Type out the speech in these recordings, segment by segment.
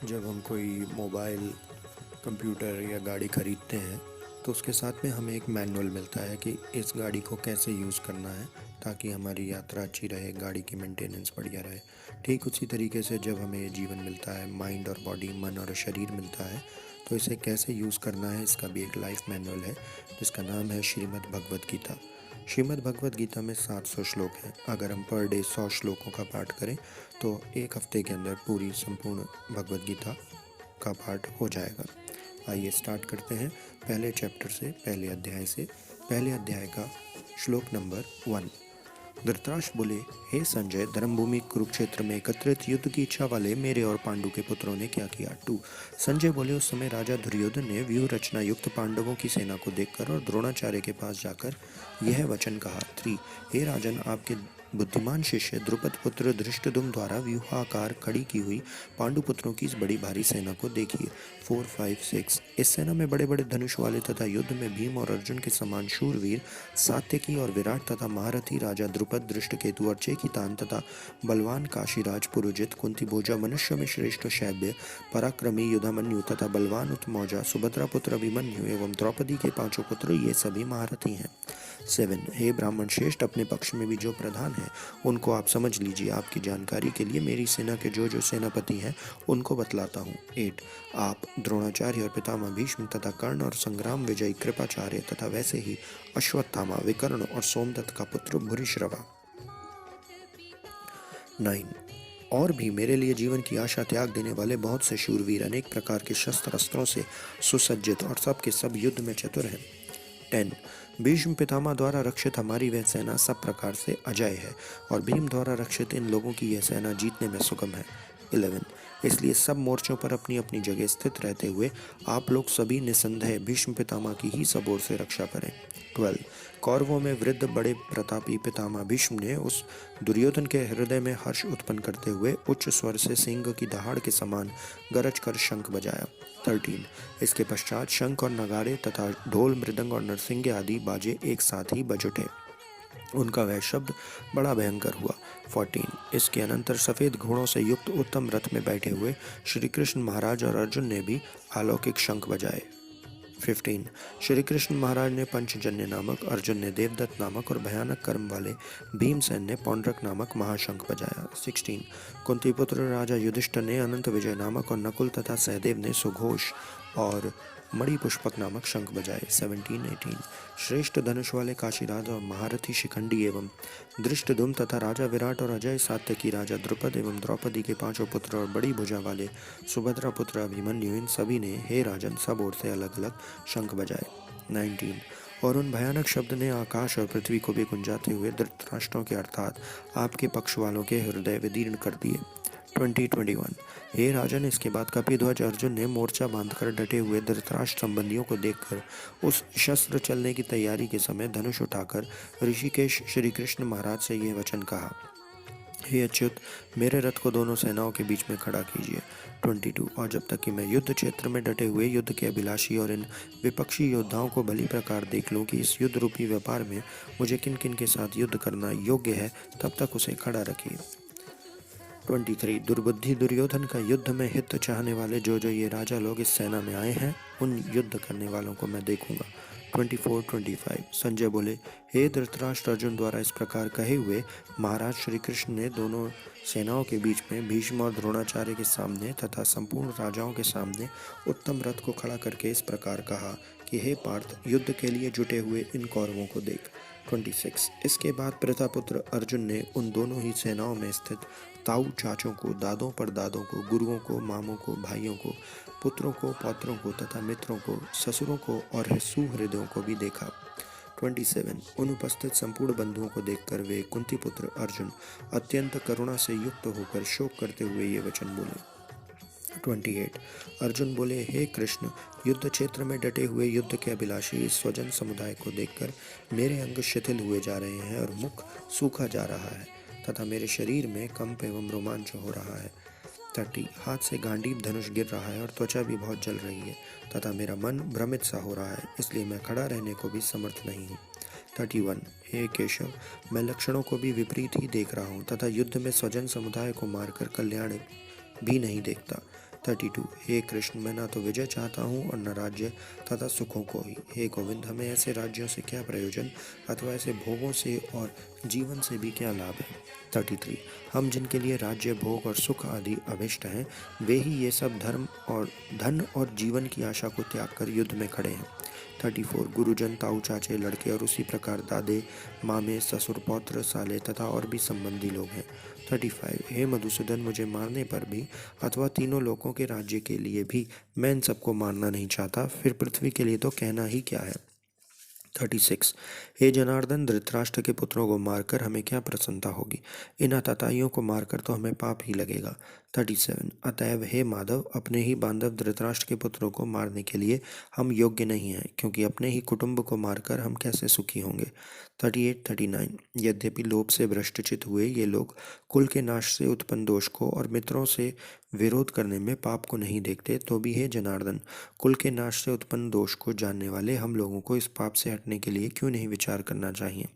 जब हम कोई मोबाइल, कंप्यूटर या गाड़ी खरीदते हैं तो उसके साथ में हमें एक मैनुअल मिलता है कि इस गाड़ी को कैसे यूज़ करना है ताकि हमारी यात्रा अच्छी रहे, गाड़ी की मेंटेनेंस बढ़िया रहे। ठीक उसी तरीके से जब हमें ये जीवन मिलता है, माइंड और बॉडी, मन और शरीर मिलता है, तो इसे कैसे यूज़ करना है इसका भी एक लाइफ मैनुअल है जिसका नाम है श्रीमद् भगवद गीता। श्रीमद् भगवद गीता में 700 श्लोक हैं। अगर हम पर डे 100 श्लोकों का पाठ करें तो एक हफ्ते के अंदर पूरी संपूर्ण भगवद गीता का पाठ हो जाएगा। आइए स्टार्ट करते हैं पहले चैप्टर से, पहले अध्याय से। पहले अध्याय का श्लोक नंबर 1। धृतराष्ट्र बोले, हे संजय, धर्मभूमि कुरुक्षेत्र में एकत्रित युद्ध की इच्छा वाले मेरे और पांडु के पुत्रों ने क्या किया। 2। संजय बोले, उस समय राजा दुर्योधन ने व्यूह रचना युक्त पांडवों की सेना को देखकर और द्रोणाचार्य के पास जाकर यह वचन कहा। 3। हे राजन, आपके बुद्धिमान शिष्य द्रुपद पुत्र धृष्टद्युम्न द्वारा व्यूहाकार खड़ी की हुई पांडुपुत्रों की इस बड़ी भारी सेना को देखिए। 4, 5, 6। इस सेना में बड़े बड़े धनुष वाले तथा युद्ध में भीम और अर्जुन के समान शूरवीर, सात्यकी और विराट तथा महारथी राजा द्रुपद, दृष्टकेतु और चेकितान तथा बलवान काशीराज पुरोजित, कुंती भोजा, मनुष्य में श्रेष्ठ शैब्य, पराक्रमी युधामन्यु तथा बलवान उत्मौजा, सुभद्रा पुत्र अभिमन्यु एवं द्रौपदी के पांचों पुत्र, ये सभी महारथी हैं। 7। हे ब्राह्मण श्रेष्ठ, अपने पक्ष में भी जो प्रधान है उनको आप समझ लीजिए। आपकी जानकारी के लिए मेरी सेना के जो जो सेनापति हैं उनको बतलाता हूँ। 8। आप द्रोणाचार्य और पितामह भीष्म तथा कर्ण और संग्राम विजयी कृपाचार्य तथा वैसे ही अश्वत्थामा, विकर्ण और सोमदत्त का पुत्र भूरिश्रवा। 9। और भी मेरे लिए जीवन की आशा त्याग देने वाले बहुत से शूरवीर अनेक प्रकार के शस्त्र अस्त्रों से सुसज्जित और सब के सब युद्ध में चतुर हैं। 10। भीष्म पितामह द्वारा रक्षित हमारी वह सेना सब प्रकार से अजय है और भीम द्वारा रक्षित इन लोगों की यह सेना जीतने में सुगम है। 11। इसलिए सब मोर्चों पर अपनी अपनी जगह स्थित रहते हुए आप लोग सभी निसंदेह भीष्म पितामह की ही सब ओर से रक्षा करें। 12। कौरवों में वृद्ध बड़े प्रतापी पितामह भीष्म ने उस दुर्योधन के हृदय में हर्ष उत्पन्न करते हुए उच्च स्वर से सिंह की दहाड़ के समान गरज कर शंख बजाया। 13। इसके पश्चात शंख और नगाड़े तथा ढोल, मृदंग और नरसिंगे आदि बाजे एक साथ ही बज उठे। उनका वह शब्द बड़ा भयंकर हुआ। 14। इसके अनंतर सफेद घोड़ों से युक्त उत्तम रथ में बैठे हुए श्री कृष्ण महाराज और अर्जुन ने भी अलौकिक शंख बजाए। 15। श्री कृष्ण महाराज ने पंचजन्य नामक, अर्जुन ने देवदत्त नामक और भयानक कर्म वाले भीमसेन ने पौंड्रक नामक महाशंख बजाया। 16। कुंती पुत्र राजा युधिष्ठिर ने अनंत विजय नामक और नकुल तथा सहदेव ने सुघोष और मणि पुष्पक नामक शंख बजाए। 17, 18। श्रेष्ठ धनुष वाले काशीराज और महारथी शिखंडी एवं धृष्टद्युम्न तथा राजा विराट और अजय सात्यकी राजा द्रुपद एवं द्रौपदी के पांचों पुत्र और बड़ी भुजा वाले सुभद्रा पुत्र अभिमन्यु, इन सभी ने हे राजन सब ओर से अलग अलग शंख बजाए। 19। और उन भयानक शब्द ने आकाश और पृथ्वी को भी गुंजाते हुए धृतराष्ट्रों के अर्थात आपके पक्ष वालों के हृदय विदीर्ण कर दिए। 2021। हे राजन, इसके बाद कपिध्वज अर्जुन ने मोर्चा बांधकर डटे हुए धृतराष्ट्र संबंधियों को देखकर उस शस्त्र चलने की तैयारी के समय धनुष उठाकर ऋषिकेश श्री कृष्ण महाराज से यह वचन कहा। हे अच्युत, मेरे रथ को दोनों सेनाओं के बीच में खड़ा कीजिए। 22। और जब तक कि मैं युद्ध क्षेत्र में डटे हुए युद्ध के अभिलाषी और इन विपक्षी योद्धाओं को भली प्रकार देख लूं कि इस युद्ध रूपी व्यापार में मुझे किन किन के साथ युद्ध करना योग्य है, तब तक उसे खड़ा रखिए। 23। दुर्बुद्धि दुर्योधन का युद्ध में हित चाहने वाले जो जो ये राजा लोग इस सेना में आए हैं, उन युद्ध करने वालों को मैं देखूंगा। 24, 25। संजय बोले, हे धृतराष्ट्र, अर्जुन द्वारा इस प्रकार कहे हुए महाराज श्री कृष्ण ने दोनों सेनाओं के बीच में भीष्म और द्रोणाचार्य के सामने तथा संपूर्ण राजाओं के सामने उत्तम रथ को खड़ा करके इस प्रकार कहा कि हे पार्थ, युद्ध के लिए जुटे हुए इन कौरवों को देख। 26। इसके बाद प्रतापुत्र अर्जुन ने उन दोनों ही सेनाओं में स्थित ताऊ चाचों को, दादों पर दादों को, गुरुओं को, मामों को, भाइयों को, पुत्रों को, पौत्रों को तथा मित्रों को, ससुरों को और सुहृदयों को भी देखा। 27। उन उपस्थित संपूर्ण बंधुओं को देखकर वे कुंती पुत्र अर्जुन अत्यंत करुणा से युक्त होकर शोक करते हुए ये वचन बोले। 28। अर्जुन बोले, हे कृष्ण, युद्ध क्षेत्र में डटे हुए युद्ध के अभिलाषी इस स्वजन समुदाय को देखकर मेरे अंग शिथिल हुए जा रहे हैं और मुख सूखा जा रहा है तथा मेरे शरीर में कंप एवं रोमांच हो रहा है। 30। हाथ से गांडीव धनुष गिर रहा है और त्वचा भी बहुत जल रही है तथा मेरा मन भ्रमित सा हो रहा है, इसलिए मैं खड़ा रहने को भी समर्थ नहीं हूँ। 31। हे केशव, मैं लक्षणों को भी विपरीत ही देख रहा हूँ तथा युद्ध में स्वजन समुदाय को मारकर कल्याण भी नहीं देखता। 32 हे कृष्ण, मैं ना तो विजय चाहता हूँ और न राज्य तथा सुखों को ही। हे गोविंद, हमें ऐसे राज्यों से क्या प्रयोजन अथवा ऐसे भोगों से और जीवन से भी क्या लाभ है। 33 हम जिनके लिए राज्य, भोग और सुख आदि अभिष्ट हैं, वे ही ये सब धन और जीवन की आशा को त्याग कर युद्ध में खड़े हैं। 34 गुरुजन, ताऊ चाचे, लड़के और उसी प्रकार दादे, मामे, ससुर, पौत्र, साले तथा और भी संबंधी लोग हैं। 35 हे मधुसूदन, मुझे मारने पर भी अथवा तीनों लोकों के राज्य के लिए भी मैं इन सबको मारना नहीं चाहता, फिर पृथ्वी के लिए तो कहना ही क्या है। 36 हे जनार्दन, धृतराष्ट्र के पुत्रों को मारकर हमें क्या प्रसन्नता होगी, इन आतताइयों को मारकर तो हमें पाप ही लगेगा। 37 अतएव हे माधव, अपने ही बांधव धृतराष्ट्र के पुत्रों को मारने के लिए हम योग्य नहीं हैं, क्योंकि अपने ही कुटुंब को मारकर हम कैसे सुखी होंगे। 38-39 यद्यपि लोभ से भ्रष्टचित हुए ये लोग कुल के नाश से उत्पन्न दोष को और मित्रों से विरोध करने में पाप को नहीं देखते, तो भी हे जनार्दन, कुल के नाश से उत्पन्न दोष को जानने वाले हम लोगों को इस पाप से हटने के लिए क्यों नहीं विचार करना चाहिए।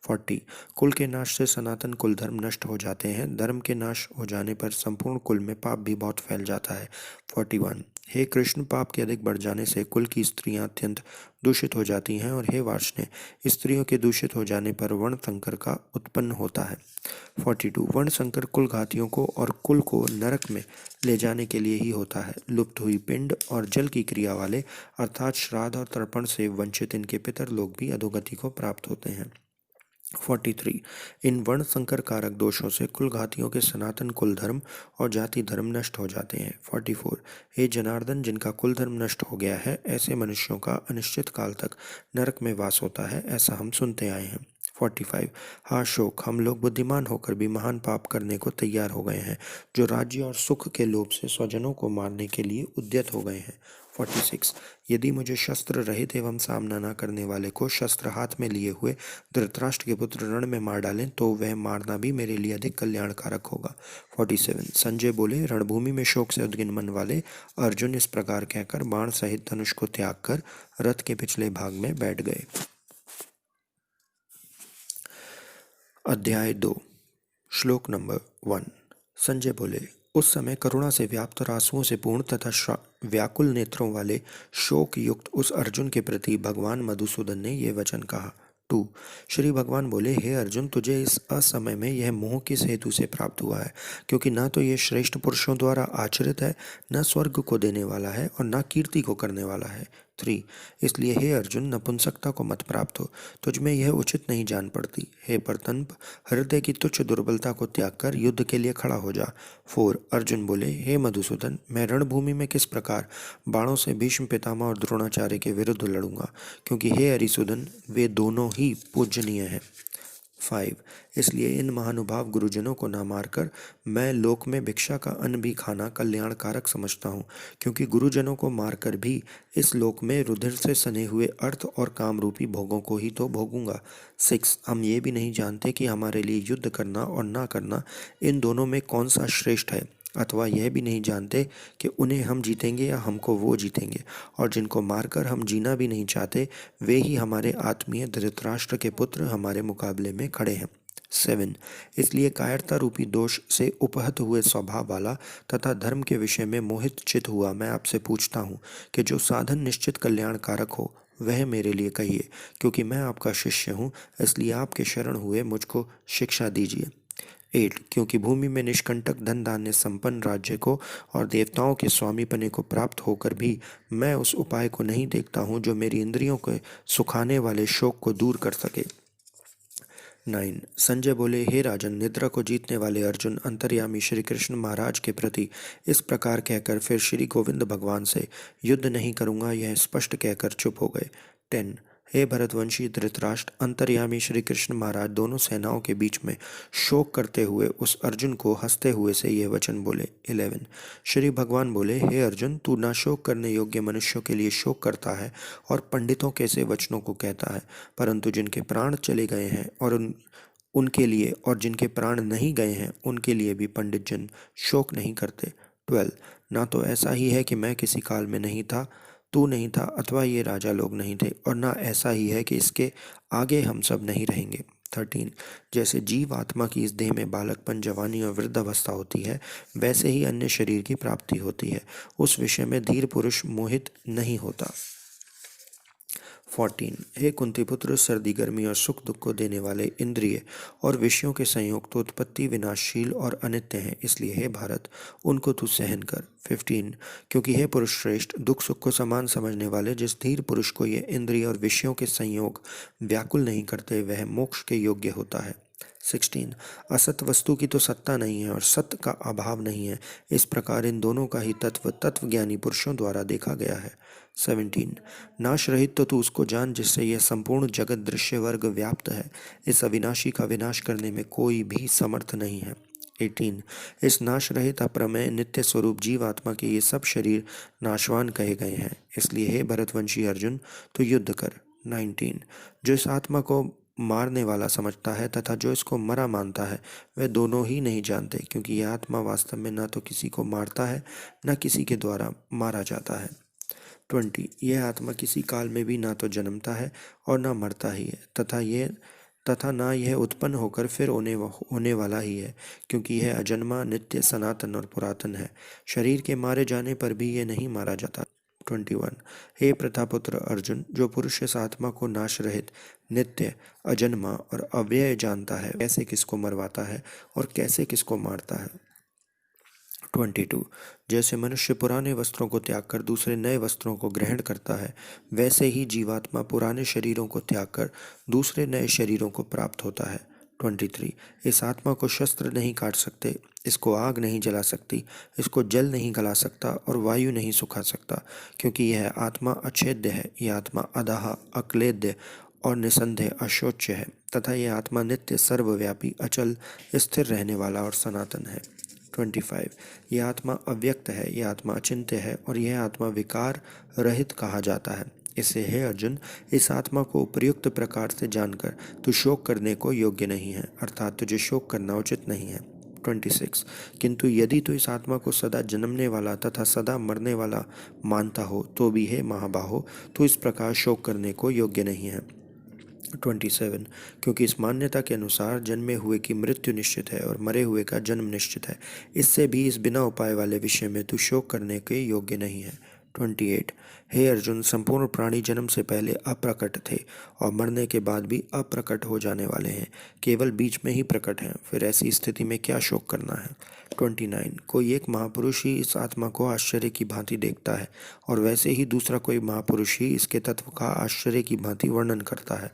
40 कुल के नाश से सनातन कुल धर्म नष्ट हो जाते हैं, धर्म के नाश हो जाने पर संपूर्ण कुल में पाप भी बहुत फैल जाता है। 41 हे कृष्ण, पाप के अधिक बढ़ जाने से कुल की स्त्रियां अत्यंत दूषित हो जाती हैं, और हे वार्ष्णेय, स्त्रियों के दूषित हो जाने पर वर्ण संकर का उत्पन्न होता है। 42 वर्ण संकर कुल घातियों को और कुल को नरक में ले जाने के लिए ही होता है। लुप्त हुई पिंड और जल की क्रिया वाले अर्थात श्राद्ध और तर्पण से वंचित इनके पितर लोग भी अधोगति को प्राप्त होते हैं। 43 इन वर्ण संकर कारक दोषों से कुल घातियों के सनातन कुल धर्म और जाति धर्म नष्ट हो जाते हैं। 44 हे जनार्दन, जिनका कुल धर्म नष्ट हो गया है, ऐसे मनुष्यों का अनिश्चित काल तक नरक में वास होता है, ऐसा हम सुनते आए हैं। 45 हाँ शोक, हम लोग बुद्धिमान होकर भी महान पाप करने को तैयार हो गए हैं, जो राज्य और सुख के लोभ से स्वजनों को मारने के लिए उद्यत हो गए हैं। 46 यदि मुझे शस्त्र रहित एवं सामना न करने वाले को शस्त्र हाथ में लिए हुए धृतराष्ट्र के पुत्र रण में मार डालें, तो वह मारना भी मेरे लिए अधिक कल्याणकारक होगा। 47 संजय बोले, रणभूमि में शोक से उद्विग्न मन वाले अर्जुन इस प्रकार कहकर बाण सहित धनुष को त्याग कर रथ के पिछले भाग में बैठ गए। अध्याय 2 श्लोक नंबर 1 संजय बोले, उस समय करुणा से व्याप्त और आंसुओं से पूर्ण तथा व्याकुल नेत्रों वाले शोक युक्त उस अर्जुन के प्रति भगवान मधुसूदन ने ये वचन कहा। 2 श्री भगवान बोले, हे अर्जुन, तुझे इस असमय में यह मोह किस हेतु से प्राप्त हुआ है, क्योंकि ना तो ये श्रेष्ठ पुरुषों द्वारा आचरित है, न स्वर्ग को देने वाला है और न कीर्ति को करने वाला है। 3 इसलिए हे अर्जुन, नपुंसकता को मत प्राप्त हो, तुझ में यह उचित नहीं जान पड़ती। हे प्रतंप, हृदय की तुच्छ दुर्बलता को त्याग कर युद्ध के लिए खड़ा हो जा। 4 अर्जुन बोले, हे मधुसूदन, मैं रणभूमि में किस प्रकार बाणों से भीष्म पितामह और द्रोणाचार्य के विरुद्ध लड़ूंगा, क्योंकि हे हरिसूदन, वे दोनों ही पूजनीय हैं। 5 इसलिए इन महानुभाव गुरुजनों को न मारकर मैं लोक में भिक्षा का अन्न भी खाना कल्याणकारक समझता हूँ, क्योंकि गुरुजनों को मारकर भी इस लोक में रुधिर से सने हुए अर्थ और काम रूपी भोगों को ही तो भोगूंगा। 6 हम ये भी नहीं जानते कि हमारे लिए युद्ध करना और ना करना, इन दोनों में कौन सा श्रेष्ठ है, अथवा यह भी नहीं जानते कि उन्हें हम जीतेंगे या हमको वो जीतेंगे, और जिनको मारकर हम जीना भी नहीं चाहते, वे ही हमारे आत्मीय धृतराष्ट्र के पुत्र हमारे मुकाबले में खड़े हैं। 7 इसलिए कायरता रूपी दोष से उपहत हुए स्वभाव वाला तथा धर्म के विषय में मोहित चित हुआ मैं आपसे पूछता हूँ कि जो साधन निश्चित कल्याणकारक हो वह मेरे लिए कहिए, क्योंकि मैं आपका शिष्य हूँ, इसलिए आपके शरण हुए मुझको शिक्षा दीजिए। 8 क्योंकि भूमि में निष्कंटक धन धान्य संपन्न राज्य को और देवताओं के स्वामीपने को प्राप्त होकर भी मैं उस उपाय को नहीं देखता हूँ जो मेरी इंद्रियों के सुखाने वाले शोक को दूर कर सके। 9 संजय बोले, हे राजन, निद्रा को जीतने वाले अर्जुन अंतर्यामी श्री कृष्ण महाराज के प्रति इस प्रकार कहकर फिर श्री गोविंद भगवान से युद्ध नहीं करूँगा यह स्पष्ट कहकर चुप हो गए। 10 हे भरतवंशी धृतराष्ट्र, अंतर्यामी श्री कृष्ण महाराज दोनों सेनाओं के बीच में शोक करते हुए उस अर्जुन को हंसते हुए से यह वचन बोले। 11 श्री भगवान बोले, हे अर्जुन, तू ना शोक करने योग्य मनुष्यों के लिए शोक करता है और पंडितों के से वचनों को कहता है, परंतु जिनके प्राण चले गए हैं और उनके लिए और जिनके प्राण नहीं गए हैं उनके लिए भी पंडित जन शोक नहीं करते। 12 ना तो ऐसा ही है कि मैं किसी काल में नहीं था, तू नहीं था, अथवा ये राजा लोग नहीं थे, और ना ऐसा ही है कि इसके आगे हम सब नहीं रहेंगे। 13 जैसे जीव आत्मा की इस देह में बालकपन, जवानी और वृद्धावस्था होती है, वैसे ही अन्य शरीर की प्राप्ति होती है। उस विषय में धीर पुरुष मोहित नहीं होता। 14 हे कुंती पुत्र, सर्दी गर्मी और सुख दुख को देने वाले इंद्रिय और विषयों के संयोग तो उत्पत्ति विनाशशील और अनित्य हैं, इसलिए हे भारत उनको तू सहन कर। 15 क्योंकि हे पुरुष श्रेष्ठ, दुख सुख को समान समझने वाले जिस धीर पुरुष को ये इंद्रिय और विषयों के संयोग व्याकुल नहीं करते, वह मोक्ष के योग्य होता है। 16 असत वस्तु की तो सत्ता नहीं है और सत्य का अभाव नहीं है, इस प्रकार इन दोनों का ही तत्वज्ञानी पुरुषों द्वारा देखा गया है। 17 नाश रहित तो तू उसको जान जिससे यह संपूर्ण जगत दृश्य वर्ग व्याप्त है, इस अविनाशी का विनाश करने में कोई भी समर्थ नहीं है। 18 इस नाश रहित अप्रमेय नित्य स्वरूप जीव आत्मा के ये सब शरीर नाशवान कहे गए हैं, इसलिए हे भरतवंशी अर्जुन तो युद्ध कर। 19 जो इस आत्मा को मारने वाला समझता है तथा जो इसको मरा मानता है, वे दोनों ही नहीं जानते, क्योंकि यह आत्मा वास्तव में न तो किसी को मारता है न किसी के द्वारा मारा जाता है। 20 यह आत्मा किसी काल में भी ना तो जन्मता है और ना मरता ही है, तथा ना यह उत्पन्न होकर फिर होने वाला ही है, क्योंकि यह अजन्मा, नित्य, सनातन और पुरातन है। शरीर के मारे जाने पर भी यह नहीं मारा जाता। 21 हे प्रतापुत्र अर्जुन, जो पुरुष इस आत्मा को नाश रहित, नित्य, अजन्मा और अव्यय जानता है, कैसे किसको मरवाता है और कैसे किसको मारता है। 22 जैसे मनुष्य पुराने वस्त्रों को त्याग कर दूसरे नए वस्त्रों को ग्रहण करता है, वैसे ही जीवात्मा पुराने शरीरों को त्याग कर दूसरे नए शरीरों को प्राप्त होता है। 23 इस आत्मा को शस्त्र नहीं काट सकते, इसको आग नहीं जला सकती, इसको जल नहीं गला सकता और वायु नहीं सुखा सकता, क्योंकि यह आत्मा अछेद्य है, यह आत्मा अदाह, अक्लेद्य और निसंदेह अशोच्य है, तथा यह आत्मा नित्य, सर्वव्यापी, अचल, स्थिर रहने वाला और सनातन है। 25 यह आत्मा अव्यक्त है, यह आत्मा अचिंत्य है और यह आत्मा विकार रहित कहा जाता है। इससे हे अर्जुन, इस आत्मा को उपयुक्त प्रकार से जानकर तू शोक करने को योग्य नहीं है, अर्थात तुझे शोक करना उचित नहीं है। 26 किंतु यदि तू इस आत्मा को सदा जन्मने वाला तथा सदा मरने वाला मानता हो, तो भी हे महाबाहो, तू इस प्रकार शोक करने को योग्य नहीं है। 27 क्योंकि इस मान्यता के अनुसार जन्मे हुए की मृत्यु निश्चित है और मरे हुए का जन्म निश्चित है, इससे भी इस बिना उपाय वाले विषय में तू शोक करने के योग्य नहीं है। 28 हे अर्जुन, संपूर्ण प्राणी जन्म से पहले अप्रकट थे और मरने के बाद भी अप्रकट हो जाने वाले हैं, केवल बीच में ही प्रकट हैं, फिर ऐसी स्थिति में क्या शोक करना है। 29 कोई एक महापुरुष ही इस आत्मा को आश्चर्य की भांति देखता है और वैसे ही दूसरा कोई महापुरुष ही इसके तत्व का आश्चर्य की भांति वर्णन करता है,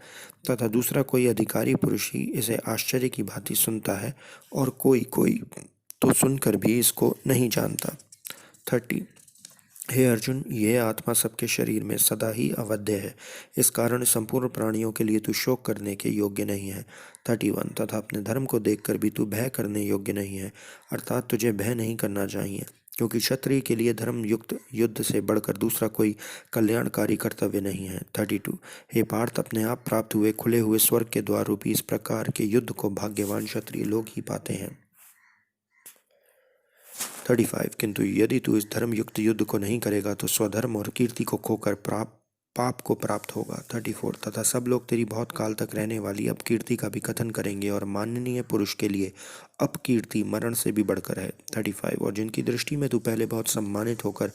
तथा दूसरा कोई अधिकारी पुरुष ही इसे आश्चर्य की भांति सुनता है और कोई कोई तो सुनकर भी इसको नहीं जानता। 30 हे अर्जुन, यह आत्मा सबके शरीर में सदा ही अवध्य है, इस कारण संपूर्ण प्राणियों के लिए तू शोक करने के योग्य नहीं है। 31 तथा अपने धर्म को देखकर भी तू भय करने योग्य नहीं है, अर्थात तुझे भय नहीं करना चाहिए, क्योंकि क्षत्रिय के लिए धर्म युक्त युद्ध से बढ़कर दूसरा कोई कल्याणकारी कर्तव्य नहीं है। 32 हे पार्थ, अपने आप प्राप्त हुए खुले हुए स्वर्ग के द्वार रूपी इस प्रकार के युद्ध को भाग्यवान क्षत्रिय लोग ही पाते हैं। 35 किंतु यदि तू इस धर्म युक्त युद्ध को नहीं करेगा तो स्वधर्म और कीर्ति को खोकर पाप को प्राप्त होगा। 34 तथा सब लोग तेरी बहुत काल तक रहने वाली अपकीर्ति का भी कथन करेंगे और माननीय पुरुष के लिए अपकीर्ति मरण से भी बढ़कर है। 35 और जिनकी दृष्टि में तू पहले बहुत सम्मानित होकर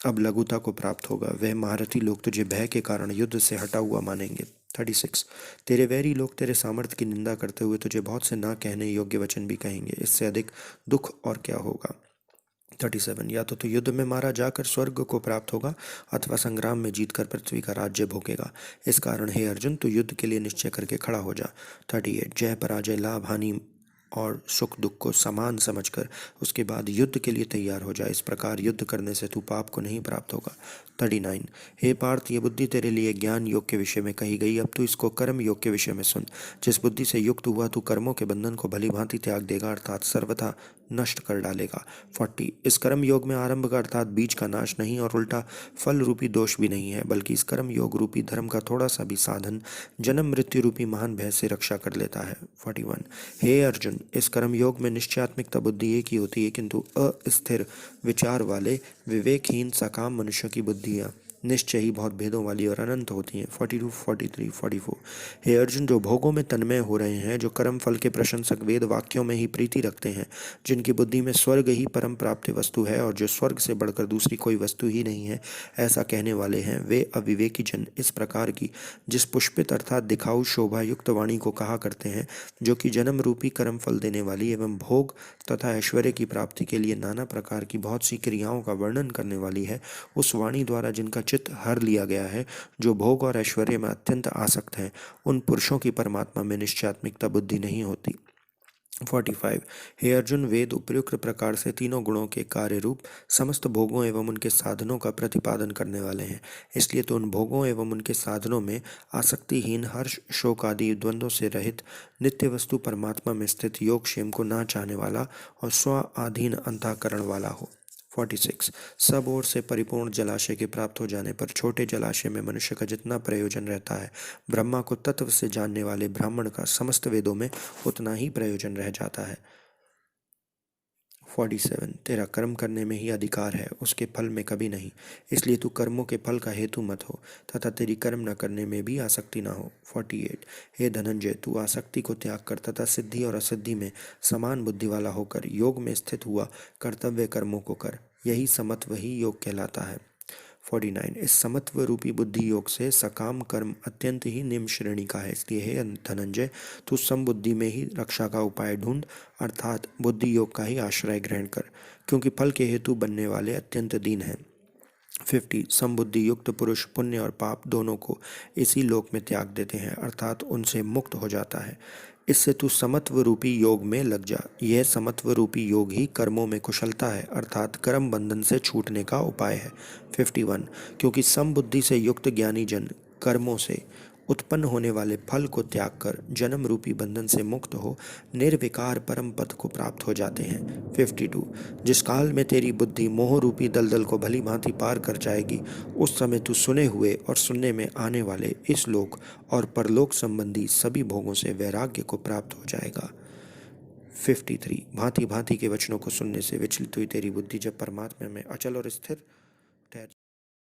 अब लघुता को प्राप्त होगा, वह महारथी लोग तुझे भय के कारण युद्ध से हटा हुआ मानेंगे। 36 तेरे वैरी लोग तेरे सामर्थ्य की निंदा करते हुए तुझे बहुत से ना कहने योग्य वचन भी कहेंगे, इससे अधिक दुख और क्या होगा। 37 या तो तू युद्ध में मारा जाकर स्वर्ग को प्राप्त होगा अथवा संग्राम में जीतकर पृथ्वी का राज्य भोगेगा, इस कारण हे अर्जुन तू युद्ध के लिए निश्चय करके खड़ा हो जा। 38 जय पराजय, लाभ हानि और सुख दुख को समान समझकर उसके बाद युद्ध के लिए तैयार हो जाए, इस प्रकार युद्ध करने से तू पाप को नहीं प्राप्त होगा। 39 हे पार्थ, ये बुद्धि तेरे लिए ज्ञान योग के विषय में कही गई, अब तू इसको कर्म योग के विषय में सुन। जिस बुद्धि से युक्त हुआ तू कर्मों के बंधन को भली भांति त्याग देगा, अर्थात सर्वथा नष्ट कर डालेगा। 40 इस कर्म योग में आरंभ का अर्थात बीज का नाश नहीं और उल्टा फल रूपी दोष भी नहीं है, बल्कि इस कर्म योग रूपी धर्म का थोड़ा सा भी साधन जन्म मृत्यु रूपी महान भय से रक्षा कर लेता है। 41 हे अर्जुन, इस कर्म योग में निश्चयात्मिकता बुद्धि एक ही होती है, किंतु अस्थिर विचार वाले विवेकहीन सकाम मनुष्यों की बुद्धियाँ निश्चय ही बहुत भेदों वाली और अनंत होती हैं। 42, 43, 44। हे अर्जुन, जो भोगों में तन्मय हो रहे हैं, जो कर्म फल के प्रशंसक वेद वाक्यों में ही प्रीति रखते हैं, जिनकी बुद्धि में स्वर्ग ही परम प्राप्त वस्तु है और जो स्वर्ग से बढ़कर दूसरी कोई वस्तु ही नहीं है, ऐसा कहने वाले हैं, वे अविवेकी जन इस प्रकार की जिस पुष्पित अर्थात दिखाऊ शोभा युक्त वाणी को कहा करते हैं, जो कि जन्म रूपी कर्म फल देने वाली एवं भोग तथा ऐश्वर्य की प्राप्ति के लिए नाना प्रकार की बहुत सी क्रियाओं का वर्णन करने वाली है, उस वाणी द्वारा जिनका चित्त हर लिया गया है, जो भोग और ऐश्वर्य में अत्यंत आसक्त हैं, उन पुरुषों की परमात्मा में निश्चयात्मिकता बुद्धि नहीं होती। 45। हे अर्जुन, वेद उपयुक्त प्रकार से तीनों गुणों के कार्य रूप समस्त भोगों एवं उनके साधनों का प्रतिपादन करने वाले हैं। इसलिए तो उन भोगों एवं उनके साधनों में आसक्तिहीन, हर्ष शोक आदि द्वंद्वों से रहित, नित्य वस्तु परमात्मा में स्थित, योग क्षेम को ना चाहने वाला और स्व आधीन अंतःकरण वाला हो। 46। सब ओर से परिपूर्ण जलाशय के प्राप्त हो जाने पर छोटे जलाशय में मनुष्य का जितना प्रयोजन रहता है, ब्रह्मा को तत्व से जानने वाले ब्राह्मण का समस्त वेदों में उतना ही प्रयोजन रह जाता है। 47। तेरा कर्म करने में ही अधिकार है, उसके फल में कभी नहीं। इसलिए तू कर्मों के फल का हेतु मत हो तथा तेरी कर्म न करने में भी आसक्ति ना हो। 48। हे धनंजय, तू आसक्ति को त्याग कर तथा सिद्धि और असिद्धि में समान बुद्धि वाला होकर योग में स्थित हुआ कर्तव्य कर्मों को कर। यही समत्व ही योग कहलाता है। 49। इस समत्व रूपी बुद्धि योग से सकाम कर्म अत्यंत ही निम्न श्रेणी का है। इसलिए हे धनंजय, तू समबुद्धि में ही रक्षा का उपाय ढूंढ, अर्थात बुद्धि योग का ही आश्रय ग्रहण कर, क्योंकि फल के हेतु बनने वाले अत्यंत दीन हैं। 50। समबुद्धि युक्त पुरुष पुण्य और पाप दोनों को इसी लोक में त्याग देते हैं, अर्थात उनसे मुक्त हो जाता है। इससे तू समत्व रूपी योग में लग जा। यह समत्व रूपी योग ही कर्मों में कुशलता है, अर्थात कर्म बंधन से छूटने का उपाय है। 51। क्योंकि समबुद्धि से युक्त ज्ञानी जन कर्मों से उत्पन्न होने वाले फल को त्याग कर जन्म रूपी बंधन से मुक्त हो निर्विकार परम पद को प्राप्त हो जाते हैं। 52। जिस काल में तेरी बुद्धि मोह रूपी दलदल को भली भांति पार कर जाएगी, उस समय तू सुने हुए और सुनने में आने वाले इस लोक और परलोक संबंधी सभी भोगों से वैराग्य को प्राप्त हो जाएगा। 53। भांति भांति के वचनों को सुनने से विचलित हुई तेरी बुद्धि जब परमात्मा में अचल और स्थिर